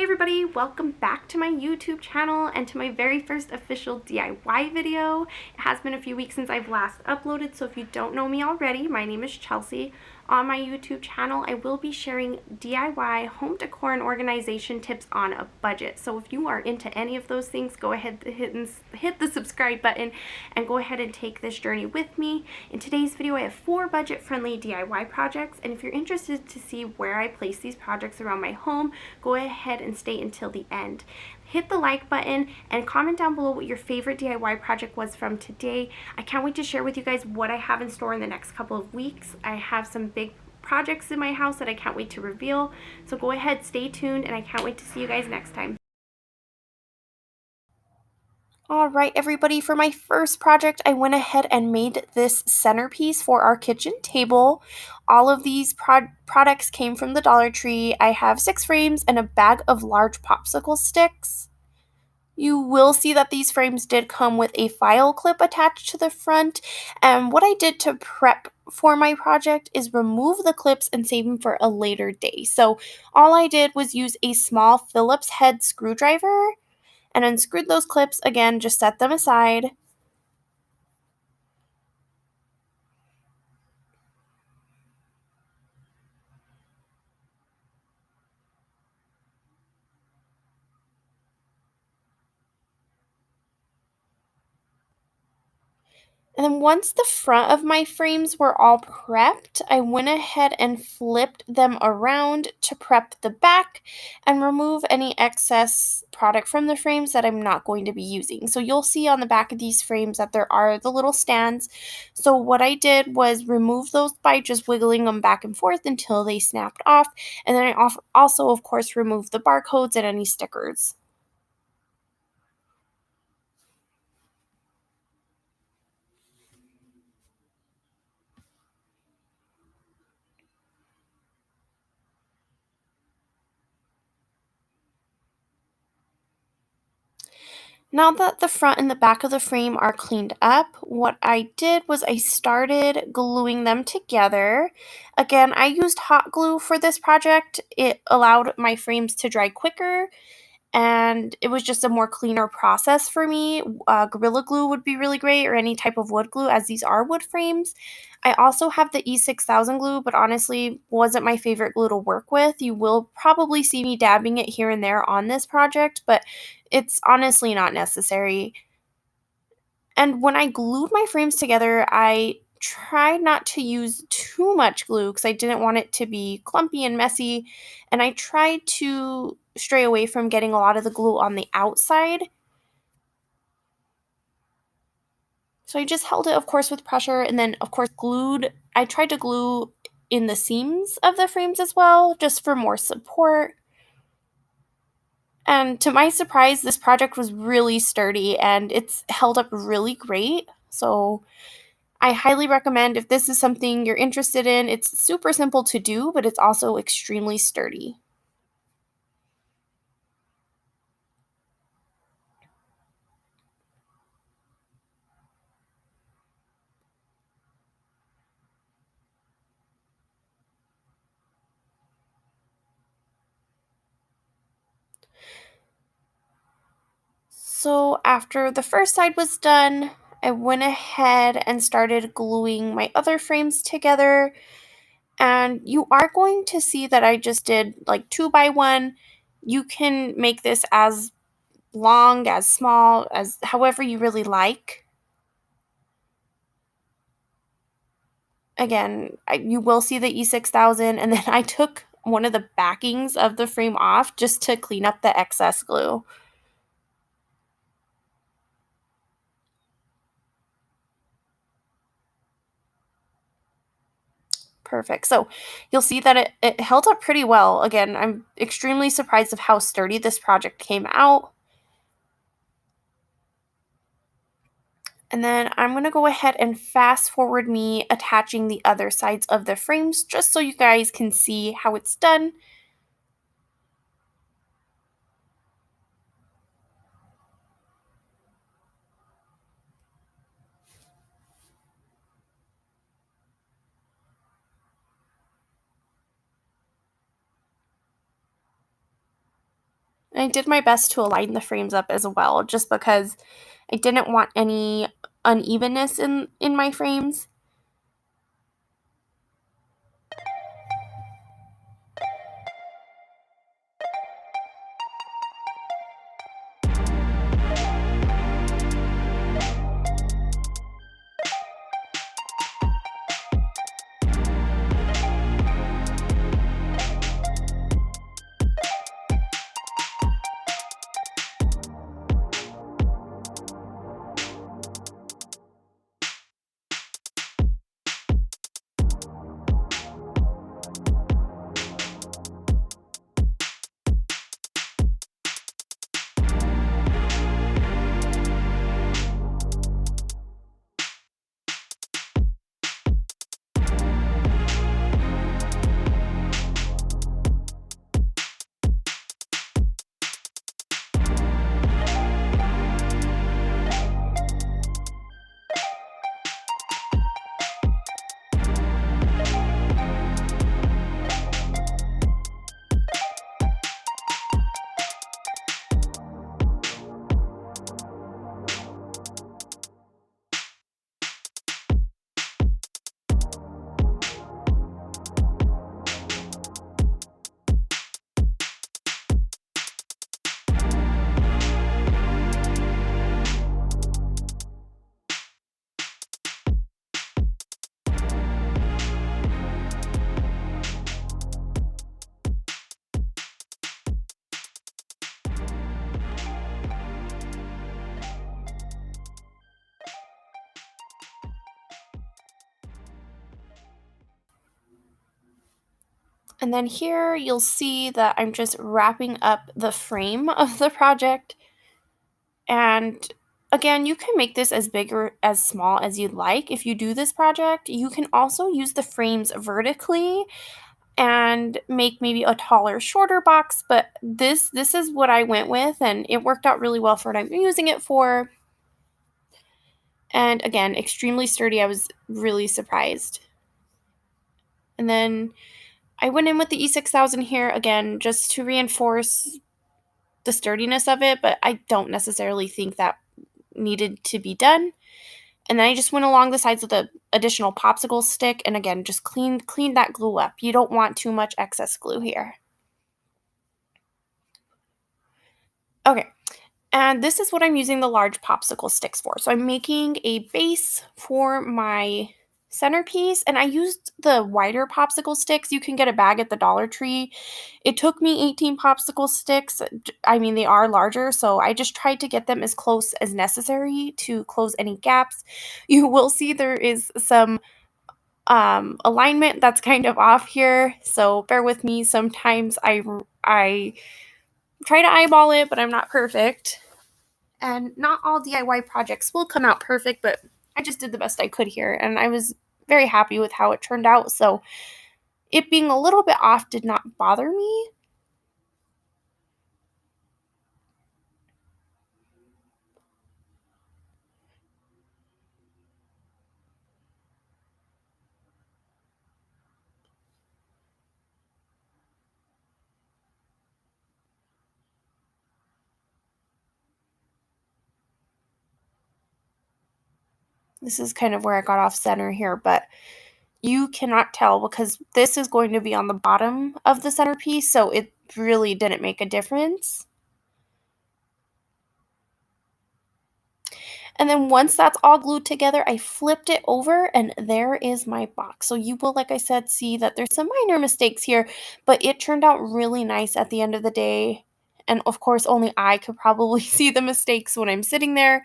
Hey everybody, welcome back to my YouTube channel and to my very first official DIY video. It has been a few weeks since I've last uploaded, so if you don't know me already, my name is Chelsea. On my YouTube channel, I will be sharing DIY, home decor, and organization tips on a budget. So if you are into any of those things, go ahead and hit the subscribe button and go ahead and take this journey with me. In today's video, I have 4 budget-friendly DIY projects, and if you're interested to see where I place these projects around my home, go ahead and stay until the end. Hit the like button and comment down below what your favorite DIY project was from today. I can't wait to share with you guys what I have in store in the next couple of weeks. I have some big projects in my house that I can't wait to reveal. So go ahead, stay tuned, and I can't wait to see you guys next time. Alright everybody, for my first project, I went ahead and made this centerpiece for our kitchen table. All of these products came from the Dollar Tree. I have 6 frames and a bag of large popsicle sticks. You will see that these frames did come with a file clip attached to the front, and what I did to prep for my project is remove the clips and save them for a later day. So all I did was use a small Phillips head screwdriver and unscrewed those clips. Again, just set them aside. And then once the front of my frames were all prepped, I went ahead and flipped them around to prep the back and remove any excess product from the frames that I'm not going to be using. So you'll see on the back of these frames that there are the little stands. So what I did was remove those by just wiggling them back and forth until they snapped off. And then I also, of course, removed the barcodes and any stickers. Now that the front and the back of the frame are cleaned up, what I did was I started gluing them together. Again, I used hot glue for this project. It allowed my frames to dry quicker, and it was just a more cleaner process for me. Gorilla Glue would be really great, or any type of wood glue, as these are wood frames. I also have the E6000 glue, but honestly wasn't my favorite glue to work with. You will probably see me dabbing it here and there on this project, but it's honestly not necessary. And when I glued my frames together, I tried not to use too much glue because I didn't want it to be clumpy and messy. And I tried to stray away from getting a lot of the glue on the outside. So I just held it, of course, with pressure, and then, of course, glued. I tried to glue in the seams of the frames as well, just for more support. And to my surprise, this project was really sturdy and it's held up really great. So I highly recommend, if this is something you're interested in. It's super simple to do, but it's also extremely sturdy. So after the first side was done, I went ahead and started gluing my other frames together. And you are going to see that I just did like 2 by 1. You can make this as long, as small, as however you really like. Again, you will see the E6000, and then I took one of the backings of the frame off just to clean up the excess glue. Perfect. So you'll see that it held up pretty well. Again, I'm extremely surprised of how sturdy this project came out. And then I'm going to go ahead and fast forward me attaching the other sides of the frames just so you guys can see how it's done. And I did my best to align the frames up as well, just because I didn't want any unevenness in my frames. And then here you'll see that I'm just wrapping up the frame of the project. And again, you can make this as big or as small as you'd like. If you do this project, you can also use the frames vertically and make maybe a taller, shorter box, but this is what I went with, and it worked out really well for what I'm using it for. And again, extremely sturdy. I was really surprised. And then I went in with the E6000 here again just to reinforce the sturdiness of it, but I don't necessarily think that needed to be done. And then I just went along the sides with an additional popsicle stick, and again, just cleaned that glue up. You don't want too much excess glue here. Okay, and this is what I'm using the large popsicle sticks for. So I'm making a base for my centerpiece, and I used the wider popsicle sticks. You can get a bag at the Dollar Tree. It took me 18 popsicle sticks. I mean, they are larger, so I just tried to get them as close as necessary to close any gaps. You will see there is some alignment that's kind of off here, so bear with me. Sometimes I try to eyeball it, but I'm not perfect. And not all DIY projects will come out perfect, but I just did the best I could here, and I was very happy with how it turned out. So it being a little bit off did not bother me. This is kind of where I got off center here, but you cannot tell because this is going to be on the bottom of the centerpiece, so it really didn't make a difference. And then once that's all glued together, I flipped it over and there is my box. So you will, like I said, see that there's some minor mistakes here, but it turned out really nice at the end of the day. And of course, only I could probably see the mistakes when I'm sitting there.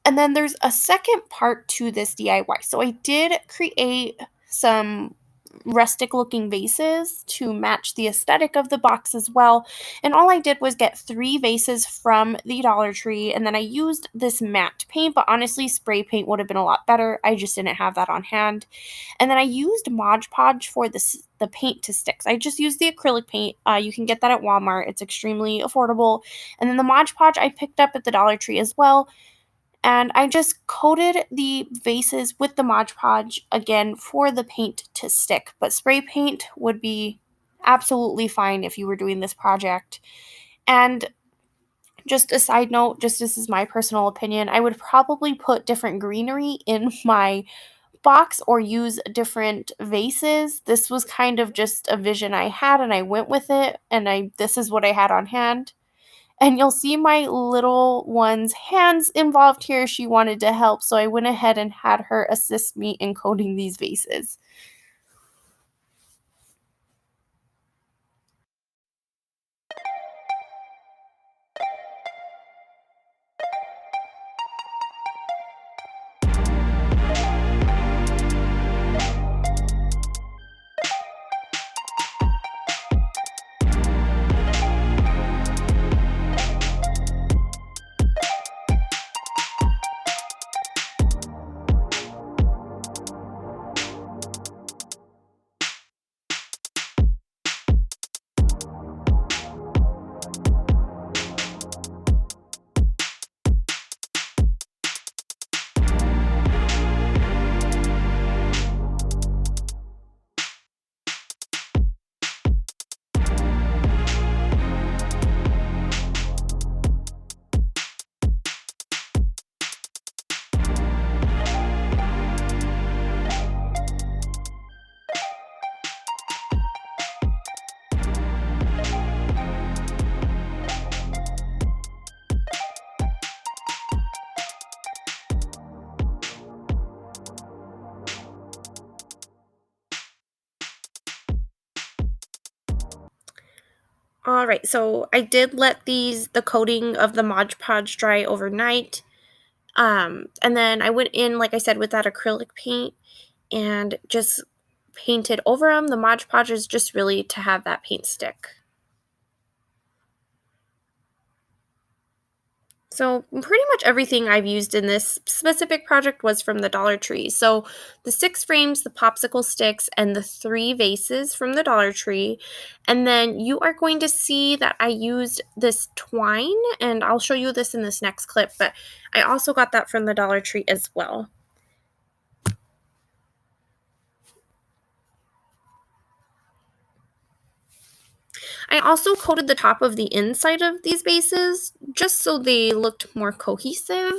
And then there's a second part to this DIY. So I did create some rustic looking vases to match the aesthetic of the box as well. And all I did was get 3 vases from the Dollar Tree, and then I used this matte paint, but honestly spray paint would have been a lot better. I just didn't have that on hand. And then I used Mod Podge for the paint to sticks. I just used the acrylic paint. You can get that at Walmart. It's extremely affordable. And then the Mod Podge I picked up at the Dollar Tree as well. And I just coated the vases with the Mod Podge again for the paint to stick. But spray paint would be absolutely fine if you were doing this project. And just a side note, just this is my personal opinion, I would probably put different greenery in my box or use different vases. This was kind of just a vision I had and I went with it, and this is what I had on hand. And you'll see my little one's hands involved here. She wanted to help, so I went ahead and had her assist me in coating these vases. All right, so I did let the coating of the Mod Podge dry overnight. And then I went in, like I said, with that acrylic paint and just painted over them. The Mod Podge is just really to have that paint stick. So pretty much everything I've used in this specific project was from the Dollar Tree. So the 6 frames, the popsicle sticks, and the 3 vases from the Dollar Tree. And then you are going to see that I used this twine, and I'll show you this in this next clip, but I also got that from the Dollar Tree as well. I also coated the top of the inside of these vases just so they looked more cohesive.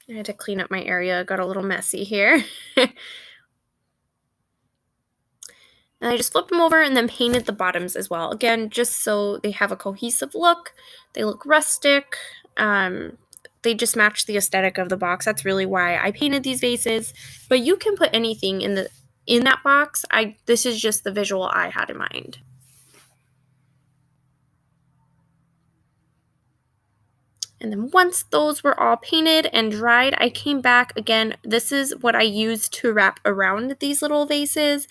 I had to clean up my area, it got a little messy here. And I just flipped them over and then painted the bottoms as well. Again, just so they have a cohesive look. They look rustic. They just match the aesthetic of the box. That's really why I painted these vases. But you can put anything in that box. This is just the visual I had in mind. And then once those were all painted and dried, I came back again. This is what I used to wrap around these little vases.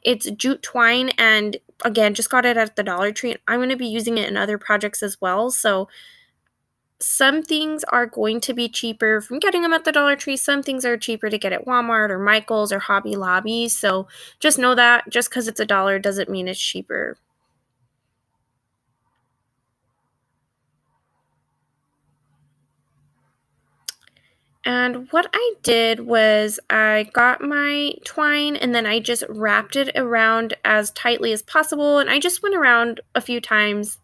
It's jute twine, and again, just got it at the Dollar Tree. I'm going to be using it in other projects as well. So some things are going to be cheaper from getting them at the Dollar Tree. Some things are cheaper to get at Walmart or Michael's or Hobby Lobby. So just know that just because it's $1 doesn't mean it's cheaper. And what I did was I got my twine and then I just wrapped it around as tightly as possible. And I just went around a few times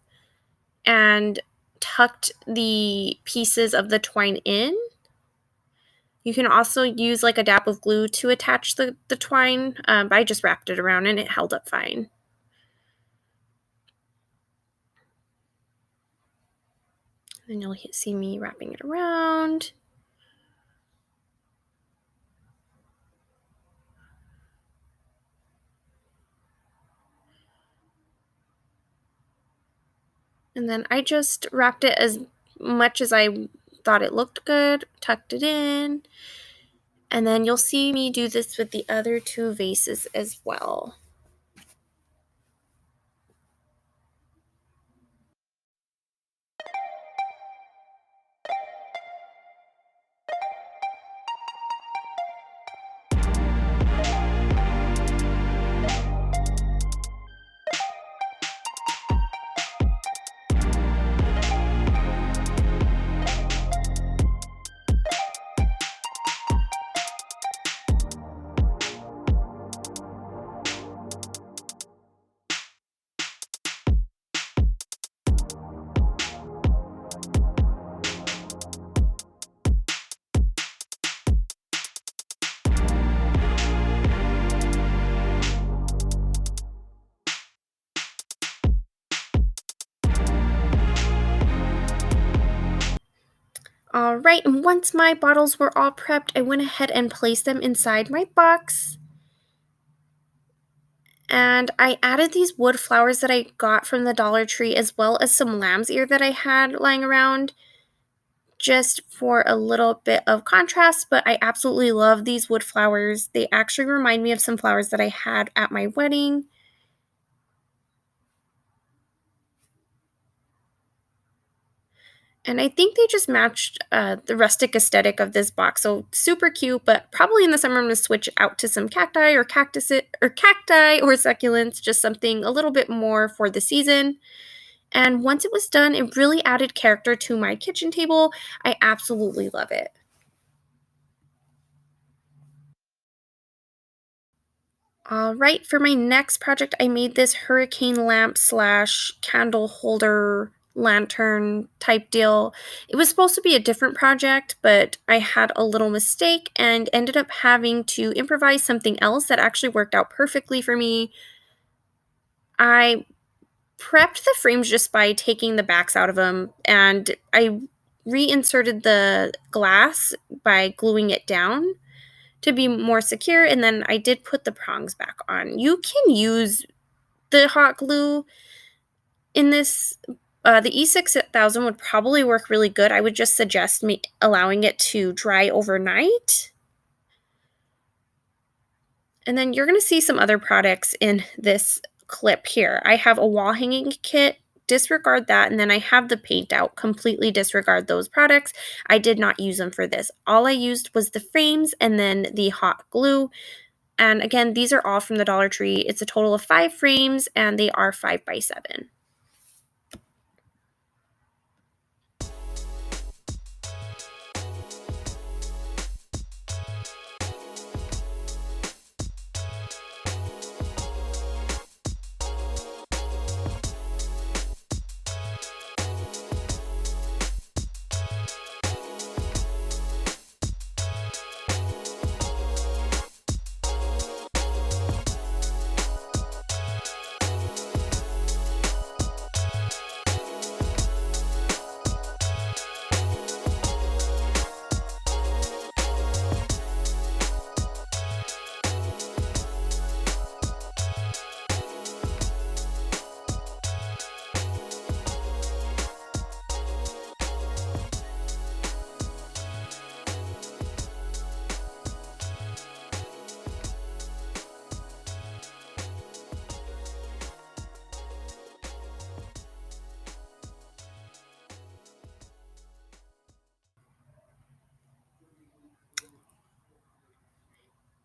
and tucked the pieces of the twine in. You can also use like a dab of glue to attach the twine, but I just wrapped it around and it held up fine. Then you'll see me wrapping it around. And then I just wrapped it as much as I thought it looked good, tucked it in. And then you'll see me do this with the other 2 vases as well. Alright, and once my bottles were all prepped, I went ahead and placed them inside my box. And I added these wood flowers that I got from the Dollar Tree, as well as some lamb's ear that I had lying around, just for a little bit of contrast. But I absolutely love these wood flowers. They actually remind me of some flowers that I had at my wedding. And I think they just matched the rustic aesthetic of this box. So super cute, but probably in the summer I'm gonna switch out to some cacti or succulents, just something a little bit more for the season. And once it was done, it really added character to my kitchen table. I absolutely love it. All right, for my next project, I made this hurricane lamp slash candle holder lantern type deal. It was supposed to be a different project, but I had a little mistake and ended up having to improvise something else that actually worked out perfectly for me. I prepped the frames just by taking the backs out of them, and I reinserted the glass by gluing it down to be more secure, and then I did put the prongs back on. You can use the hot glue in this. The E6000 would probably work really good. I would just suggest me allowing it to dry overnight. And then you're going to see some other products in this clip here. I have a wall hanging kit. Disregard that. And then I have the paint out. Completely disregard those products. I did not use them for this. All I used was the frames and then the hot glue. And again, these are all from the Dollar Tree. It's a total of 5 frames and they are 5x7.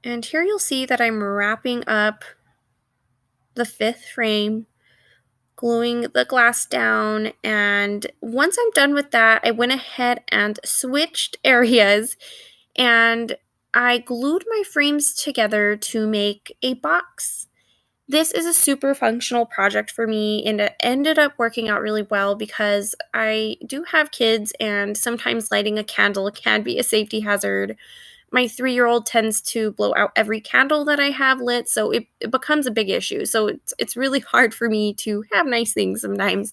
And here you'll see that I'm wrapping up the 5th frame, gluing the glass down, and once I'm done with that, I went ahead and switched areas and I glued my frames together to make a box. This is a super functional project for me, and it ended up working out really well because I do have kids, and sometimes lighting a candle can be a safety hazard. My 3-year-old tends to blow out every candle that I have lit, so it becomes a big issue. So it's really hard for me to have nice things sometimes.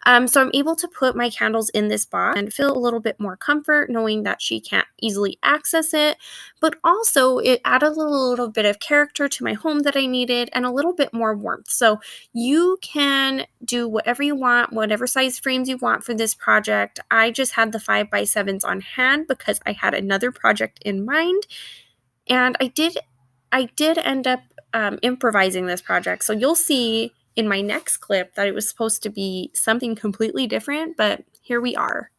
So I'm able to put my candles in this box and feel a little bit more comfort knowing that she can't easily access it. But also, it added a little bit of character to my home that I needed and a little bit more warmth. So you can do whatever you want, whatever size frames you want for this project. I just had the 5x7s on hand because I had another project in mind. And I did end up improvising this project. So you'll see in my next clip that it was supposed to be something completely different, but here we are.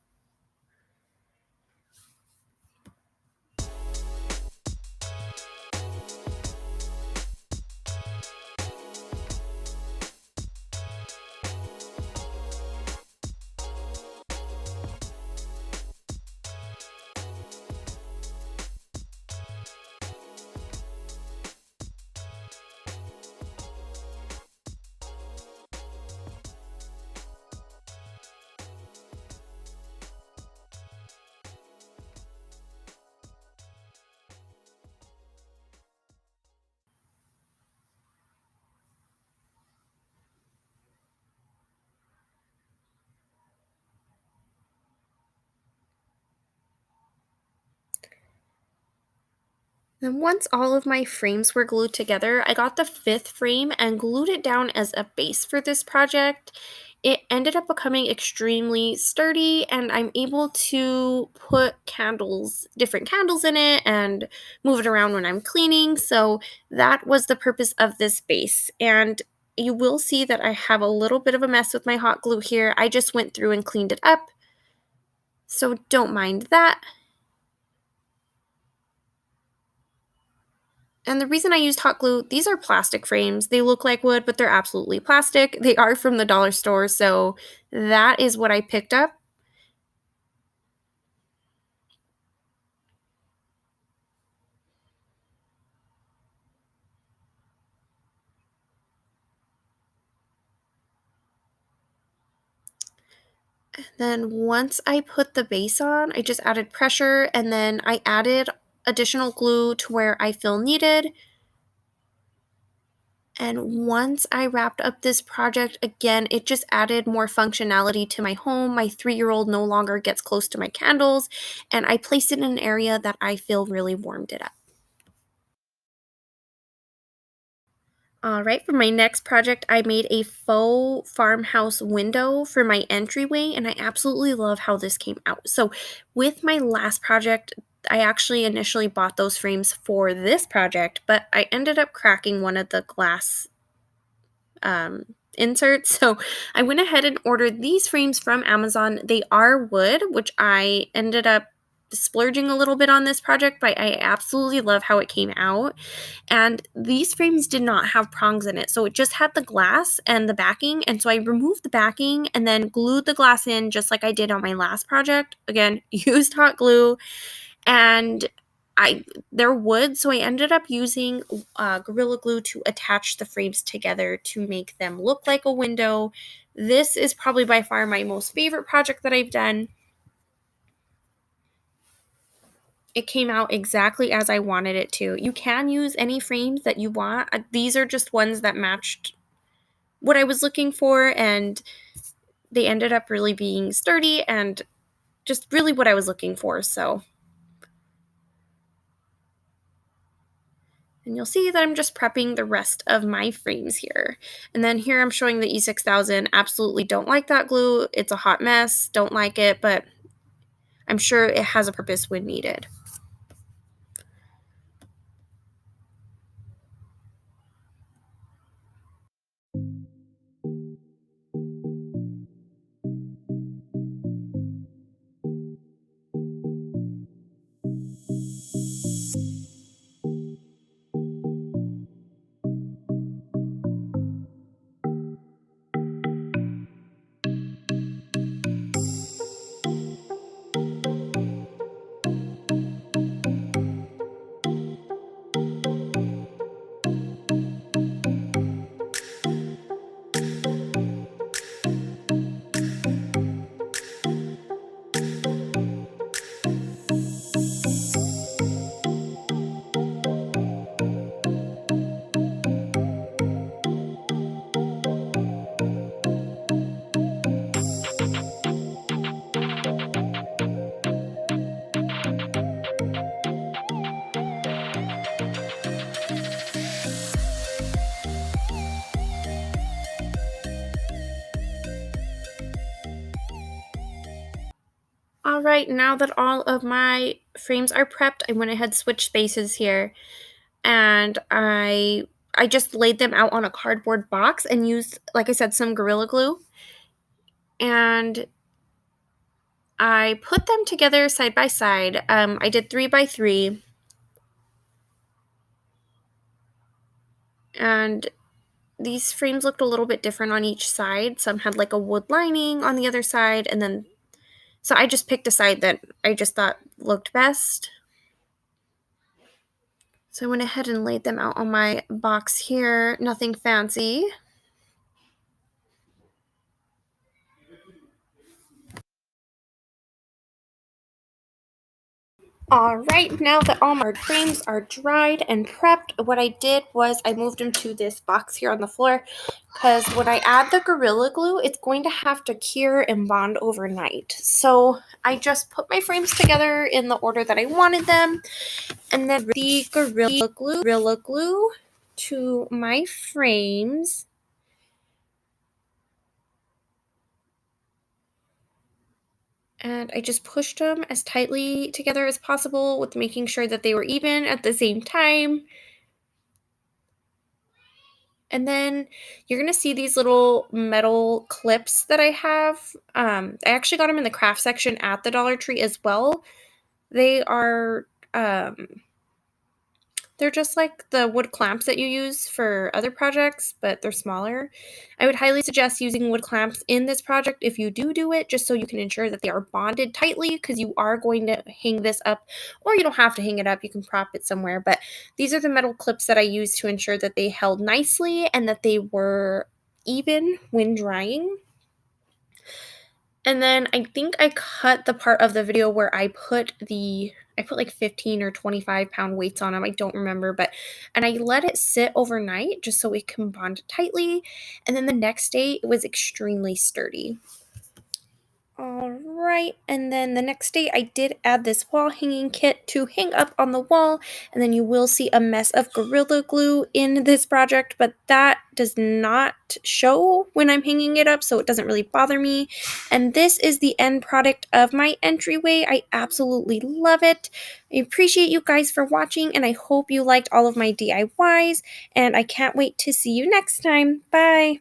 Then once all of my frames were glued together, I got the fifth frame and glued it down as a base for this project. It ended up becoming extremely sturdy, and I'm able to put candles, different candles in it, and move it around when I'm cleaning. So that was the purpose of this base. And you will see that I have a little bit of a mess with my hot glue here. I just went through and cleaned it up, so don't mind that. And the reason I used hot glue, these are plastic frames. They look like wood, but they're absolutely plastic. They are from the dollar store, so that is what I picked up. Then once I put the base on, I just added pressure, and then I added additional glue to where I feel needed. And once I wrapped up this project, again, it just added more functionality to my home. My 3-year-old no longer gets close to my candles, and I placed it in an area that I feel really warmed it up. All right, for my next project, I made a faux farmhouse window for my entryway, and I absolutely love how this came out. So, with my last project, I actually initially bought those frames for this project, but I ended up cracking one of the glass inserts. So, I went ahead and ordered these frames from Amazon. They are wood, which I ended up splurging a little bit on this project, but I absolutely love how it came out. And these frames did not have prongs in it. So it just had the glass and the backing. And so I removed the backing and then glued the glass in just like I did on my last project. Again, used hot glue, and they're wood, so I ended up using Gorilla Glue to attach the frames together to make them look like a window. This is probably by far my most favorite project that I've done. It came out exactly as I wanted it to. You can use any frames that you want. These are just ones that matched what I was looking for, and they ended up really being sturdy and just really what I was looking for. So, and you'll see that I'm just prepping the rest of my frames here. And then here I'm showing the E6000. Absolutely don't like that glue. It's a hot mess. Don't like it, but I'm sure it has a purpose when needed. All right, now that all of my frames are prepped, I went ahead switched spaces here, and I just laid them out on a cardboard box and used, like I said, some Gorilla Glue, and I put them together side by side. I did 3 by 3, and these frames looked a little bit different on each side. Some had like a wood lining on the other side, and then so I just picked a side that I just thought looked best. So I went ahead and laid them out on my box here. Nothing fancy. Alright, now that all my frames are dried and prepped, what I did was I moved them to this box here on the floor because when I add the Gorilla Glue, it's going to have to cure and bond overnight. So I just put my frames together in the order that I wanted them, and then the Gorilla Glue to my frames. And I just pushed them as tightly together as possible with making sure that they were even at the same time. And then you're going to see these little metal clips that I have. I actually got them in the craft section at the Dollar Tree as well. They are um, they're just like the wood clamps that you use for other projects, but they're smaller. I would highly suggest using wood clamps in this project if you do it, just so you can ensure that they are bonded tightly, because you are going to hang this up, or you don't have to hang it up. You can prop it somewhere, but these are the metal clips that I used to ensure that they held nicely and that they were even when drying. And then I think I cut the part of the video where I put like 15 or 25-pound weights on them. I don't remember, and I let it sit overnight just so it can bond tightly. And then the next day it was extremely sturdy. All right, and then the next day I did add this wall hanging kit to hang up on the wall, and then you will see a mess of Gorilla Glue in this project, but that does not show when I'm hanging it up, so it doesn't really bother me. And this is the end product of my entryway. I absolutely love it. I appreciate you guys for watching, and I hope you liked all of my DIYs, and I can't wait to see you next time. Bye!